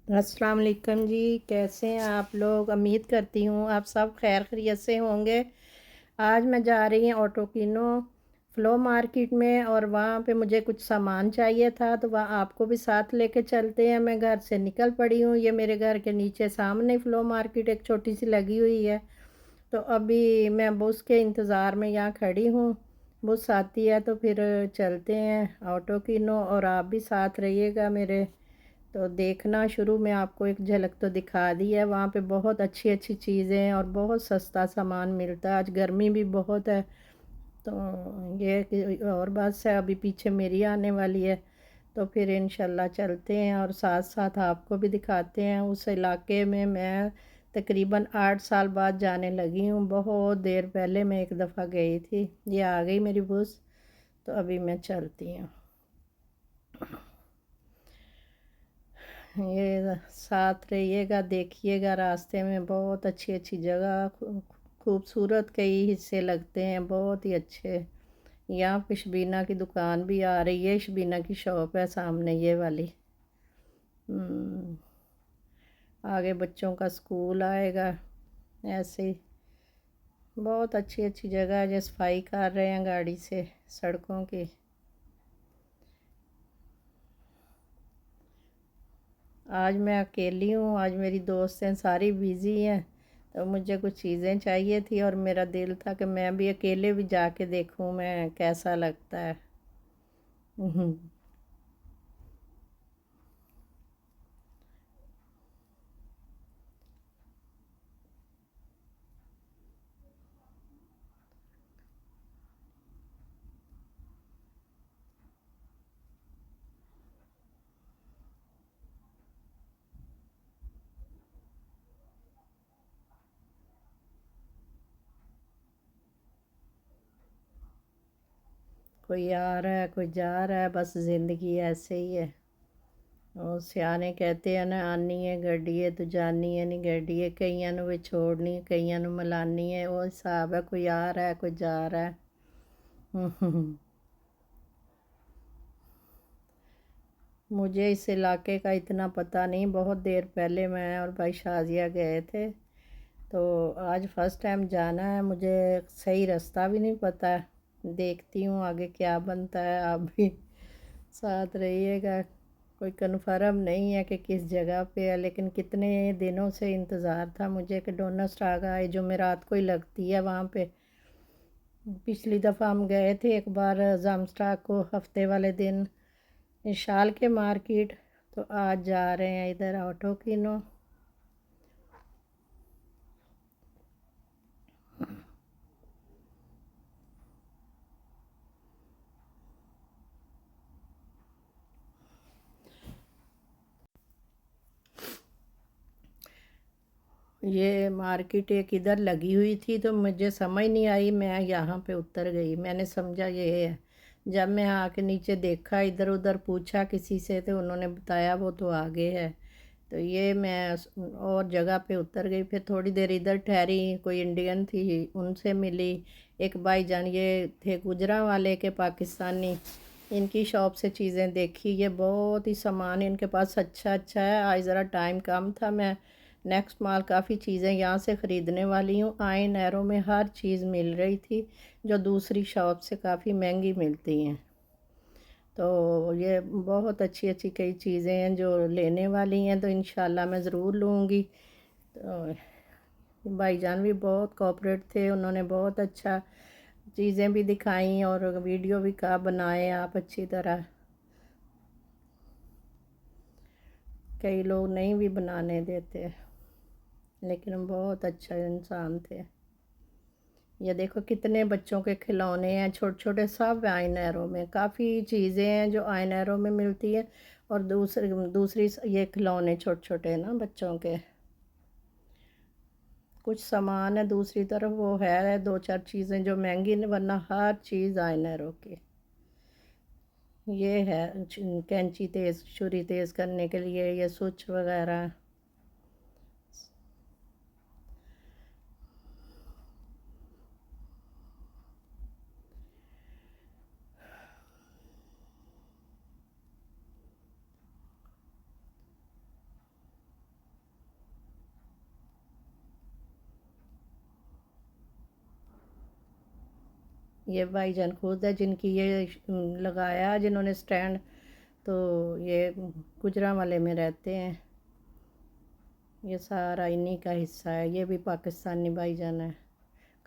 अस्सलाम वालेकुम जी। कैसे हैं आप लोग? उम्मीद करती हूँ आप सब खैर खैरियत से होंगे। आज मैं जा रही हूँ ऑटोकिनो फ़्लो मार्केट में, और वहाँ पे मुझे कुछ सामान चाहिए था, तो वहाँ आपको भी साथ लेके चलते हैं। मैं घर से निकल पड़ी हूँ। ये मेरे घर के नीचे सामने फ़्लो मार्केट एक छोटी सी लगी हुई है। तो अभी मैं बस के इंतज़ार में यहाँ खड़ी हूँ। बस आती है तो फिर चलते हैं ऑटोकिनो, और आप भी साथ रहिएगा मेरे। तो देखना, शुरू में आपको एक झलक तो दिखा दी है। वहाँ पे बहुत अच्छी अच्छी चीज़ें हैं और बहुत सस्ता सामान मिलता है। आज गर्मी भी बहुत है, तो ये है कि और बस है, अभी पीछे मेरी आने वाली है। तो फिर इंशाल्लाह चलते हैं और साथ साथ आपको भी दिखाते हैं। उस इलाके में मैं तकरीबन 8 साल बाद जाने लगी हूँ। बहुत देर पहले मैं एक दफ़ा गई थी। ये आ गई मेरी बस, तो अभी मैं चलती हूँ। ये साथ रहिएगा, देखिएगा। रास्ते में बहुत अच्छी अच्छी जगह, खूबसूरत कई हिस्से लगते हैं, बहुत ही अच्छे। यहाँ पे शबीना की दुकान भी आ रही है। शबीना की शॉप है सामने ये वाली। हम्म, आगे बच्चों का स्कूल आएगा। ऐसे ही बहुत अच्छी अच्छी जगह है। जो सफाई कर रहे हैं गाड़ी से सड़कों की। आज मैं अकेली हूँ, आज मेरी दोस्तें सारी बिज़ी हैं। तो मुझे कुछ चीज़ें चाहिए थी, और मेरा दिल था कि मैं भी अकेले भी जाके देखूँ मैं कैसा लगता है। कोई आ रहा है, कोई जा रहा है, बस ज़िंदगी ऐसे ही है। और सियाने कहते हैं ना, आनी है गड्डी है तो जानी है नहीं गड्डी है। कईयां नूं विछोड़नी, कईयां नूं मिलानी है। वो हिसाब है, कोई आ रहा है, कोई जा रहा है। मुझे इस इलाके का इतना पता नहीं। बहुत देर पहले मैं और भाई शाजिया गए थे, तो आज फर्स्ट टाइम जाना है। मुझे सही रास्ता भी नहीं पता है। देखती हूँ आगे क्या बनता है। आप भी साथ रहिएगा। कोई कन्फर्म नहीं है कि किस जगह पे है, लेकिन कितने दिनों से इंतज़ार था मुझे कि डोनस्टाग आए, जो मैं रात को ही लगती है वहाँ पे। पिछली दफ़ा हम गए थे एक बार जामस्टाक को, हफ्ते वाले दिन निशाल के मार्केट। तो आज जा रहे हैं इधर ऑटो किनो। ये मार्केट एक इधर लगी हुई थी, तो मुझे समझ नहीं आई, मैं यहाँ पे उतर गई। मैंने समझा ये है। जब मैं आके नीचे देखा, इधर उधर पूछा किसी से, तो उन्होंने बताया वो तो आगे है। तो ये मैं और जगह पे उतर गई। फिर थोड़ी देर इधर ठहरी, कोई इंडियन थी उनसे मिली। एक भाईजान ये थे गुजरा वाले के, पाकिस्तानी। इनकी शॉप से चीज़ें देखी। ये बहुत ही सामान इनके पास अच्छा अच्छा है। आज ज़रा टाइम कम था। मैं नेक्स्ट माल काफ़ी चीज़ें यहाँ से ख़रीदने वाली हूँ। आइन एरो में हर चीज़ मिल रही थी, जो दूसरी शॉप से काफ़ी महंगी मिलती हैं। तो ये बहुत अच्छी अच्छी कई चीज़ें हैं जो लेने वाली हैं, तो इंशाल्लाह मैं ज़रूर लूँगी। तो भाईजान भी बहुत कोऑपरेट थे। उन्होंने बहुत अच्छा चीज़ें भी दिखाई, और वीडियो भी का बनाए आप अच्छी तरह। कई लोग नहीं भी बनाने देते, लेकिन बहुत अच्छा इंसान थे। ये देखो कितने बच्चों के खिलौने हैं, छोटे छोटे, सब आइन एरो में। काफ़ी चीज़ें हैं जो आइन एरो में मिलती है, और दूसरी दूसरी ये खिलौने छोटे छोटे ना बच्चों के। कुछ सामान है दूसरी तरफ, वो है दो चार चीज़ें जो महंगी नहीं, वरना हर चीज़ आइन एरो की। ये है कैंची तेज़, छुरी तेज़ करने के लिए, ये स्विच वगैरह। یہ بھائی جان خود ہے جن کی یہ لگایا جنہوں نے سٹینڈ، تو یہ گجرانوالے میں رہتے ہیں، یہ سارا انہی کا حصہ ہے، یہ بھی پاکستانی بھائی جان ہے،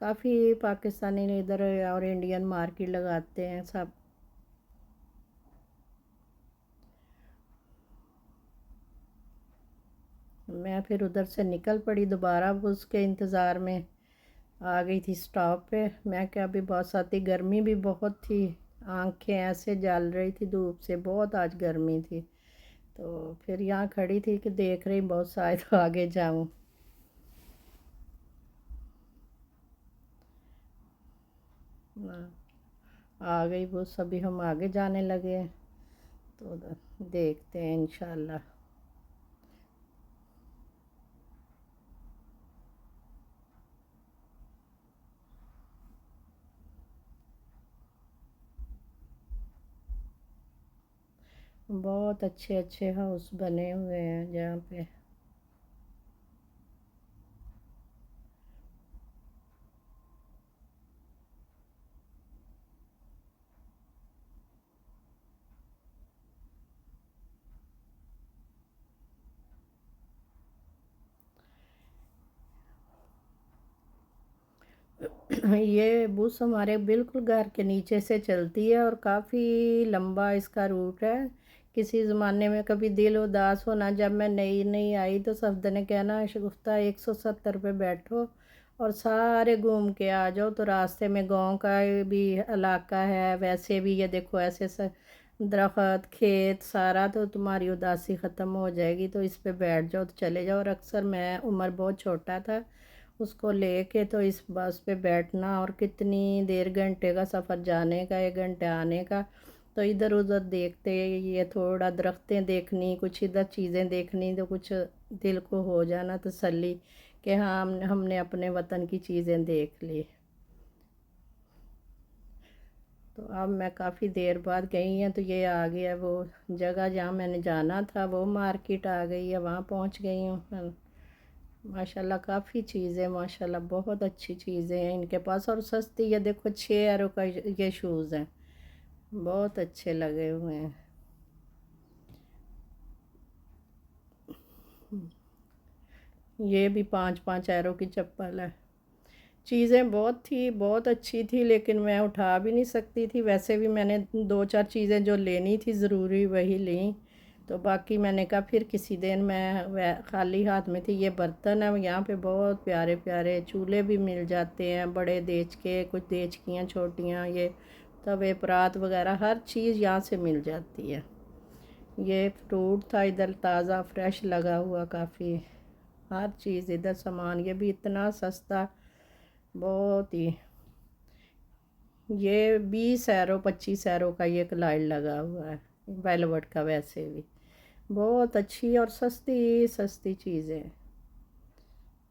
کافی پاکستانی ادھر اور انڈین مارکیٹ لگاتے ہیں سب۔ میں پھر ادھر سے نکل پڑی دوبارہ اس کے انتظار میں، آ گئی تھی سٹاپ پہ، میں کیا بھی بس آتی، گرمی بھی بہت تھی، آنکھیں ایسے جل رہی تھی دھوپ سے، بہت آج گرمی تھی، تو پھر یہاں کھڑی تھی کہ دیکھ رہی بہت شاید آگے جاؤں۔ آ گئی بس، ابھی ہم آگے جانے لگے ہیں، تو دیکھتے ہیں انشاءاللہ۔ بہت اچھے اچھے ہاؤس بنے ہوئے ہیں جہاں پہ۔ یہ بس ہمارے بالکل گھر کے نیچے سے چلتی ہے اور کافی لمبا اس کا روٹ ہے۔ کسی زمانے میں کبھی دل اداس ہونا، جب میں نئی نئی آئی تو سفد نے کہنا شگفتہ 170 پہ بیٹھو اور سارے گھوم کے آ جاؤ، تو راستے میں گاؤں کا بھی علاقہ ہے، ویسے بھی یہ دیکھو ایسے درخت کھیت سارا، تو تمہاری اداسی ختم ہو جائے گی، تو اس پہ بیٹھ جاؤ تو چلے جاؤ۔ اور اکثر میں، عمر بہت چھوٹا تھا اس کو لے کے، تو اس بس پہ بیٹھنا، اور کتنی دیر، گھنٹے کا سفر جانے کا، 1 گھنٹے آنے کا، تو ادھر ادھر دیکھتے، یہ تھوڑا درختیں دیکھنی، کچھ ادھر چیزیں دیکھنی، تو کچھ دل کو ہو جانا تسلی کہ ہاں ہم نے اپنے وطن کی چیزیں دیکھ لی۔ تو اب میں کافی دیر بعد گئی ہیں، تو یہ آ گیا وہ جگہ جہاں میں نے جانا تھا، وہ مارکیٹ آ گئی ہے، وہاں پہنچ گئی ہوں۔ ماشاءاللہ کافی چیزیں، ماشاءاللہ بہت اچھی چیزیں ہیں ان کے پاس، اور سستی، یہ دیکھو 6 یورو کا یہ شوز ہیں، بہت اچھے لگے ہوئے ہیں۔ یہ بھی 5 5 یورو کی چپل ہے۔ چیزیں بہت تھی، بہت اچھی تھی، لیکن میں اٹھا بھی نہیں سکتی تھی، ویسے بھی میں نے 2 4 چیزیں جو لینی تھی ضروری وہی لیں، تو باقی میں نے کہا پھر کسی دن، میں خالی ہاتھ میں تھی۔ یہ برتن ہیں یہاں پہ بہت پیارے پیارے، چولہے بھی مل جاتے ہیں، بڑے دیچ کے، کچھ دیچکیاں چھوٹیاں، یہ توے پرات وغیرہ ہر چیز یہاں سے مل جاتی ہے۔ یہ فروٹ تھا ادھر تازہ فریش لگا ہوا کافی، ہر چیز ادھر سامان، یہ بھی اتنا سستا، بہت ہی۔ یہ 20 یورو 25 یورو کا یہ کلائڈ لگا ہوا ہے، ویلوٹ کا، ویسے بھی بہت اچھی اور سستی سستی چیزیں،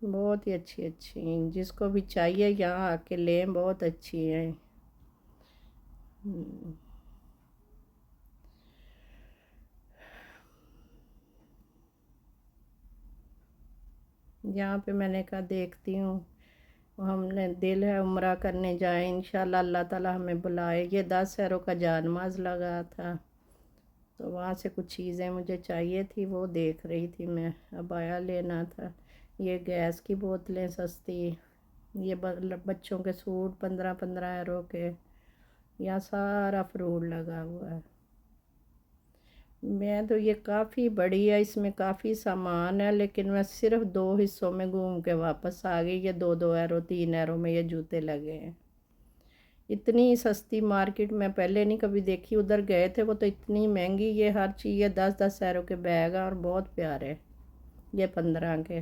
بہت ہی اچھی اچھی، جس کو بھی چاہیے یہاں آ کے لیں، بہت اچھی ہیں۔ یہاں پہ میں نے کہا دیکھتی ہوں، ہم نے دل ہے عمرہ کرنے جائیں انشاءاللہ، اللہ تعالی ہمیں بلائے۔ یہ 10 یورو کا جان ماز لگا تھا، تو وہاں سے کچھ چیزیں مجھے چاہیے تھی، وہ دیکھ رہی تھی میں، عبایا لینا تھا۔ یہ گیس کی بوتلیں سستی، یہ بچوں کے سوٹ 15 15 یورو کے، یہاں سارا فروٹ لگا ہوا ہے۔ میں تو، یہ کافی بڑی ہے، اس میں کافی سامان ہے، لیکن میں صرف 2 حصوں میں گھوم کے واپس آ گئی۔ یہ 2 2 یورو 3 یورو میں یہ جوتے لگے ہیں۔ اتنی سستی مارکیٹ میں پہلے نہیں کبھی دیکھی، ادھر گئے تھے وہ تو اتنی مہنگی، یہ ہر چیز، یہ 10 10 یورو کے بیگ ہیں اور بہت پیارے، یہ 15 کے۔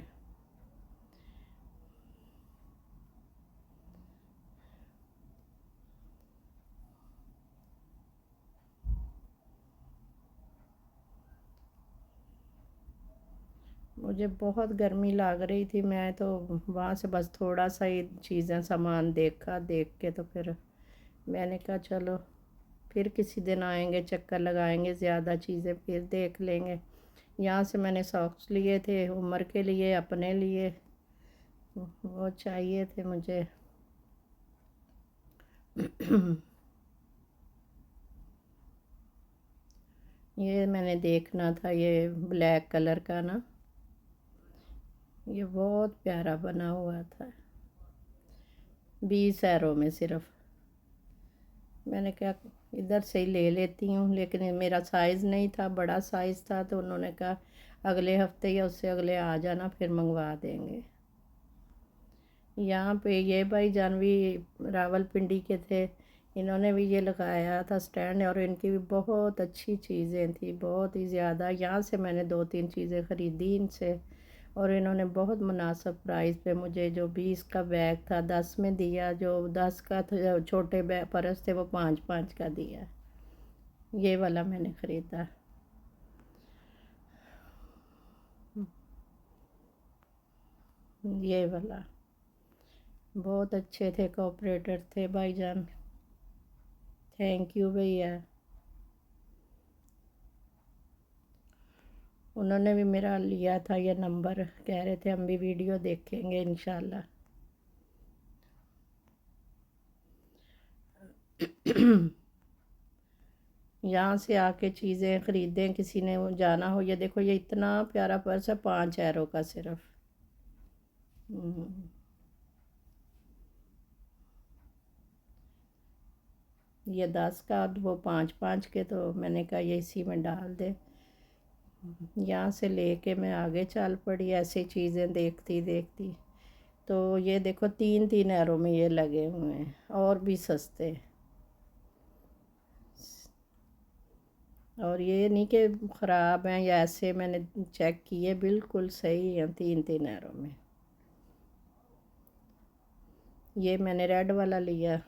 مجھے بہت گرمی لگ رہی تھی، میں تو وہاں سے بس تھوڑا سا ہی چیزیں سامان دیکھا، دیکھ کے تو پھر میں نے کہا چلو پھر کسی دن آئیں گے، چکر لگائیں گے، زیادہ چیزیں پھر دیکھ لیں گے۔ یہاں سے میں نے ساکس لیے تھے عمر کے لیے، اپنے لیے وہ چاہیے تھے مجھے، ये मैंने देखना था, ये ब्लैक कलर का ना, ये बहुत प्यारा बना हुआ था, 20 यूरो में सिर्फ। मैंने कहा इधर से ही ले लेती हूँ, लेकिन मेरा साइज़ नहीं था, बड़ा साइज़ था, तो उन्होंने कहा अगले हफ्ते या उससे अगले आ जाना, फिर मंगवा देंगे। यहाँ पे ये भाई जानवी रावलपिंडी के थे, इन्होंने भी ये लगाया था स्टैंड, और इनकी भी बहुत अच्छी चीज़ें थी, बहुत ही ज़्यादा। यहाँ से मैंने 2-3 चीज़ें ख़रीदी इनसे, और इन्होंने बहुत मुनासिब प्राइस पे मुझे जो 20 का बैग था 10 में दिया, जो 10 का छोटे बैग पर्स थे वो 5-5 का दिया। ये वाला मैंने ख़रीदा। ये वाला बहुत अच्छे थे, कोऑपरेटर थे भाईजान, थैंक यू भैया। उन्होंने भी मेरा लिया था ये नंबर, कह रहे थे हम भी वीडियो देखेंगे इंशाल्लाह। यहाँ से आके चीज़ें ख़रीदें, किसी ने जाना हो। ये देखो, ये इतना प्यारा पर्स है, 5 यूरो का सिर्फ। ये 10 का, वो 5-5 के, तो मैंने कहा ये इसी में डाल दे। यहाँ से लेके मैं आगे चल पड़ी, ऐसी चीज़ें देखती देखती। तो ये देखो 3-3 यूरो में ये लगे हुए हैं, और भी सस्ते। और ये नहीं कि ख़राब हैं या ऐसे, मैंने चेक किए बिल्कुल सही हैं 3-3 यूरो में। ये मैंने रेड वाला लिया।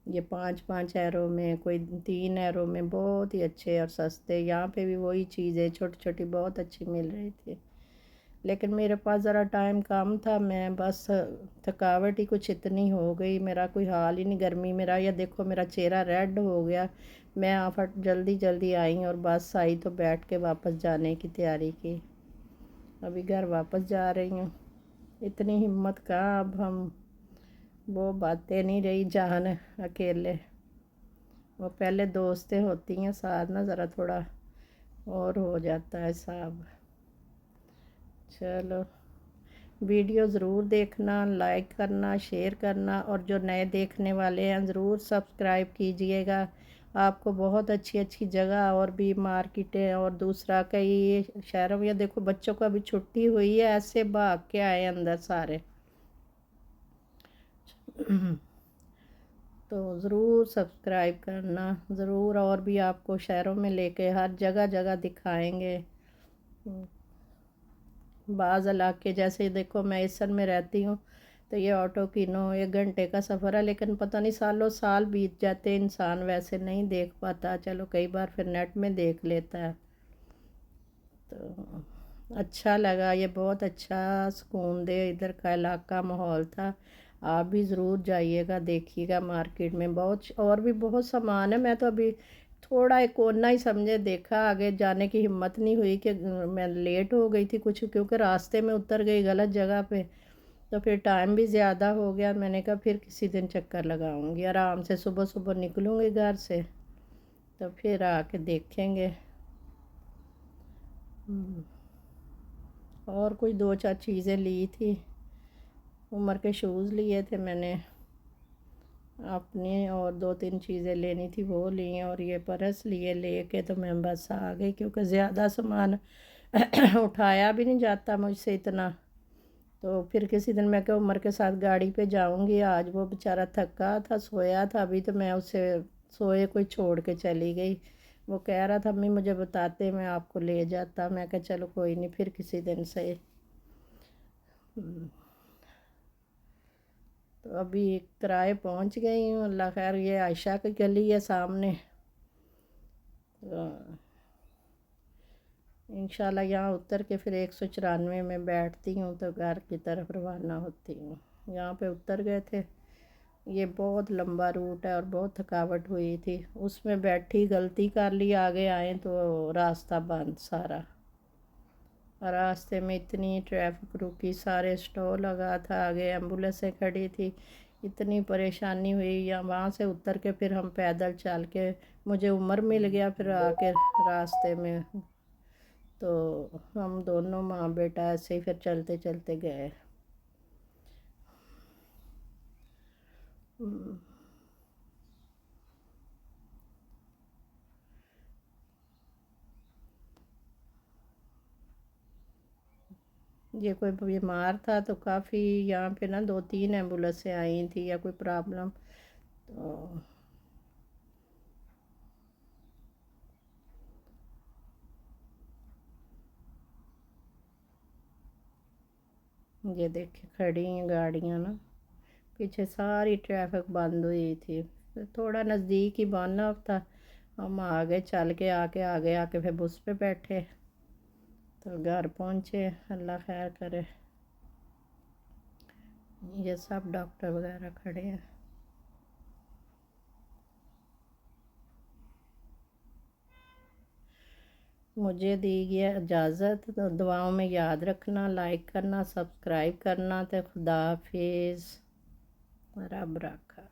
ये 5-5 यूरो में, कोई 3 यूरो में, बहुत ही अच्छे और सस्ते। यहाँ पे भी वही चीज़ें छोटी छोटी बहुत अच्छी मिल रही थी, लेकिन मेरे पास ज़रा टाइम कम था, मैं बस थकावट ही कुछ इतनी हो गई, मेरा कोई हाल ही नहीं। गर्मी मेरा, या देखो मेरा चेहरा रेड हो गया। मैं फट जल्दी जल्दी आई और बस आई तो बैठ के वापस जाने की तैयारी की। अभी घर वापस जा रही हूँ। इतनी हिम्मत कहाँ अब हम, वो बातें नहीं रही जान अकेले। वो पहले दोस्तें होती हैं साथ ना, ज़रा थोड़ा और हो जाता है साहब। चलो, वीडियो ज़रूर देखना, लाइक करना, शेयर करना, और जो नए देखने वाले हैं ज़रूर सब्सक्राइब कीजिएगा। आपको बहुत अच्छी अच्छी जगह और भी मार्केटें और दूसरा कई शहरों में, देखो बच्चों को अभी छुट्टी हुई है, ऐसे भाग के आए अंदर सारे। तो ज़रूर सब्सक्राइब करना ज़रूर, और भी आपको शहरों में लेके हर जगह जगह दिखाएंगे। बाज़ इलाके जैसे देखो, मैं इसन में रहती हूँ, तो ये ऑटो कीनो 1 घंटे का सफ़र है, लेकिन पता नहीं सालों साल बीत जाते, इंसान वैसे नहीं देख पाता। चलो कई बार फिर नेट में देख लेता है। तो अच्छा लगा, ये बहुत अच्छा सुकून दे इधर का इलाका माहौल था। आप भी ज़रूर जाइएगा, देखिएगा, मार्केट में बहुत और भी बहुत सामान है। मैं तो अभी थोड़ा एक कोना ही समझे देखा, आगे जाने की हिम्मत नहीं हुई कि मैं लेट हो गई थी कुछ, क्योंकि रास्ते में उतर गई गलत जगह पे, तो फिर टाइम भी ज़्यादा हो गया। मैंने कहा फिर किसी दिन चक्कर लगाऊंगी, आराम से सुबह सुबह निकलूँगी घर से, तो फिर आके देखेंगे। और कोई 2-4 चीज़ें ली थी, उमर के शूज़ लिए थे मैंने अपने, और 2-3 चीज़ें लेनी थी वो ली, और ये पर्स लिए, लेके तो मैं बस आ गई, क्योंकि ज़्यादा सामान उठाया भी नहीं जाता मुझसे इतना। तो फिर किसी दिन मैं क्या उमर के साथ गाड़ी पे जाऊंगी, आज वो बेचारा थका था, सोया था, अभी तो मैं उसे सोए कोई छोड़ के चली गई। वो कह रहा था अम्मी मुझे बताते, मैं आपको ले जाता। मैं कहा चलो कोई नहीं, फिर किसी दिन से। तो अभी किराए पहुंच गई हूँ, अल्लाह खैर। ये आयशा की गली है सामने, तो इंशाल्लाह यहाँ उतर के फिर 194 में बैठती हूँ, तो घर की तरफ रवाना होती हूँ। यहाँ पे उतर गए थे, ये बहुत लंबा रूट है और बहुत थकावट हुई थी, उसमें बैठी गलती कर ली, आगे आए तो रास्ता बंद सारा। और रास्ते में इतनी ट्रैफिक रुकी, सारे स्टॉल लगा था, आगे एम्बुलेंसें खड़ी थी, इतनी परेशानी हुई। या वहाँ से उतर के फिर हम पैदल चल के, मुझे उम्र मिल गया फिर आके रास्ते में, तो हम दोनों माँ बेटा ऐसे ही फिर चलते चलते गए। ये कोई बीमार था तो काफ़ी यहाँ पे ना 2-3 एम्बुलेंसें आई थी या कोई प्रॉब्लम, तो ये देखिए खड़ी हैं गाड़ियाँ ना, पीछे सारी ट्रैफिक बंद हुई थी। फिर थोड़ा नज़दीक ही बना था, हम आगे चल के आगे आके फिर बस पे बैठे, तो घर पहुँचे। अल्लाह खैर करे। ये सब डॉक्टर वगैरह खड़े हैं। मुझे दी गई इजाज़त, तो दुआओं में याद रखना, लाइक करना, सब्सक्राइब करना। तो खुदा हाफिज़, रब रखा।